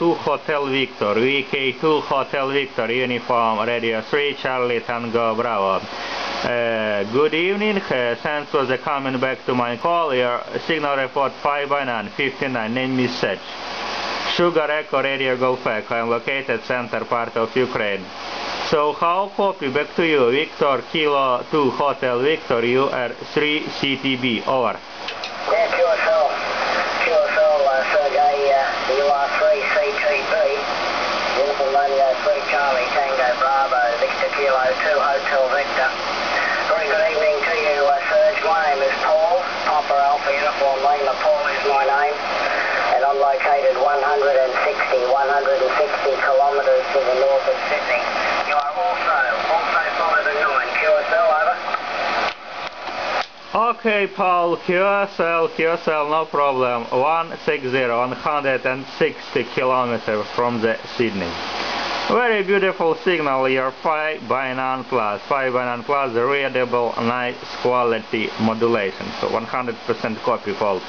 2 Hotel Victor, VK2 Hotel Victor, Uniform Radio 3 Charlie Tango Bravo. Good evening, thanks for the coming back to my call. Your signal report 5/9/59, name is Sech. Sugar Echo Radio Golf Echo, I am located center part of Ukraine. So how copy back to you, Victor Kilo 2 Hotel Victor, UR3 CTB, over. Yeah, QSL, Sergey, UR3 CTB, Uniform Radio 3 Charlie Tango Bravo, Victor Kilo 2 Hotel Victor. Very good evening to you, Serge. My name is Paul, Papa Alpha Uniform Lima. Paul is my name, and I'm located 160 kilometres to the north of Sydney. You are also 5/9, QSL, over. Okay, Paul, QSL, no problem. 160 kilometers from the Sydney. Very beautiful signal, your 5/9 plus. 5/9 plus, readable, nice quality modulation. So 100% copy, Paul.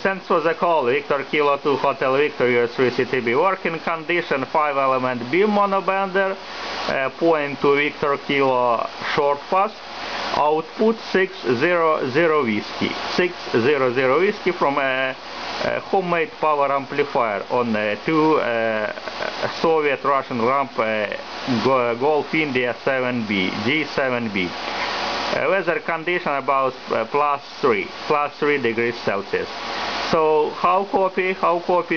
Thanks for the call, Victor Kilo 2 Hotel Victor, US3 CTB. Working condition, 5-element beam monobender, point to Victor Kilo short pass. Output 600 whiskey. 600 whiskey from a homemade power amplifier on two Soviet Russian ramp Golf India 7B, G7B. Weather condition about +3 degrees Celsius. So how copy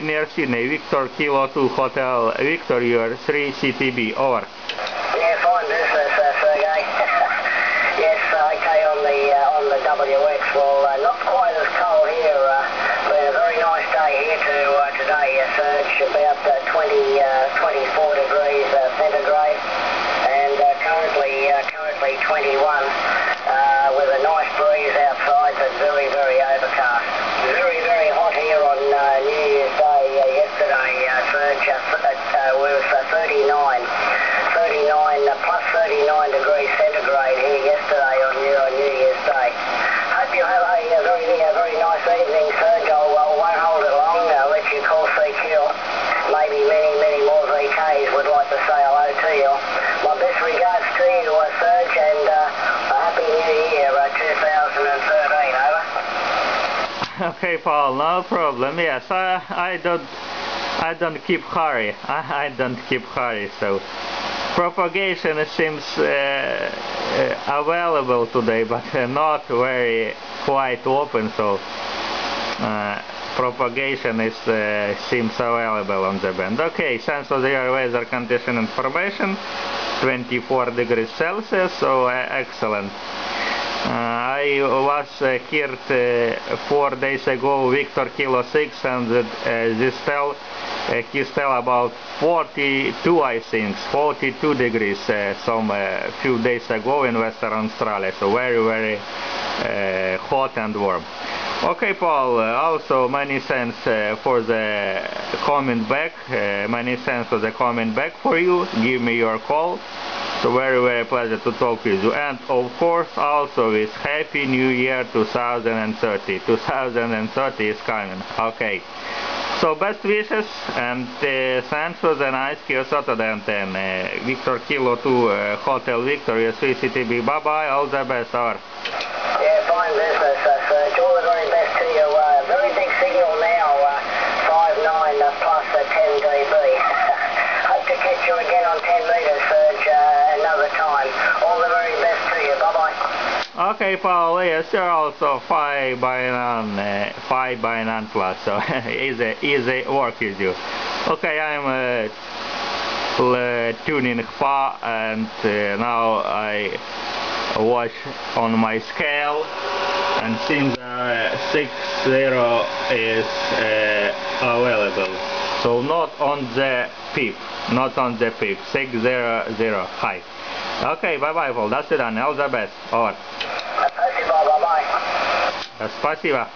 near Sydney, Victor Kilo 2 Hotel Victor, UR3 CTB, over. Yeah, fine business, Sergey. Yes, okay, on the WX. Well, not quite as cold here. Been a very nice day here today, Serge. About 24 degrees centigrade, and currently 21 with a nice breeze outside, but very, very overcast. Very, very hot here on New Year's Day yesterday, Serge. It was 39 plus 39 degrees centigrade here yesterday on New Year's Day. Hope you have a very nice evening, Serge. I won't hold it long. I'll let you call CQ. Maybe many more VKs would like to say hello to you. My best regards to you, Serge, and a happy New Year 2013. Over. Okay, Paul, no problem. Yes, I don't keep hurry. I don't keep hurry. So propagation seems available today, but not very quite open. So propagation is seems available on the band. Okay, thanks for the weather condition information. 24 degrees Celsius. So excellent. I was here 4 days ago, Victor Kilo 6, and he's still about 42, I think, 42 degrees some few days ago in Western Australia. So very hot and warm. Okay, Paul, also many thanks for the comment back. Many thanks for the comment back for you. Give me your call. So very pleasure to talk with you, and of course also with Happy New Year 2030. 2030 is coming. Okay. So best wishes, and thanks for the nice QSL and Victor Kilo 2 Hotel Victor, US3 CTB. Bye bye. All the best. Over. Yeah, fine business, Serge. All the very best to you. Very big signal now. 5/9 plus 10 dB. Hope to catch you again on 10 meters, Serge, another time. All the very best to you. Bye-bye. Okay, Paul, yes, you're also 5/9 plus, so easy work with you. Okay, I'm tuning far, and now I watch on my scale, and since 60 is available. So not on the PIP, 600 high. Okay, bye-bye, Paul. До свидания. All the best. Over. Спасибо, bye-bye. Спасибо.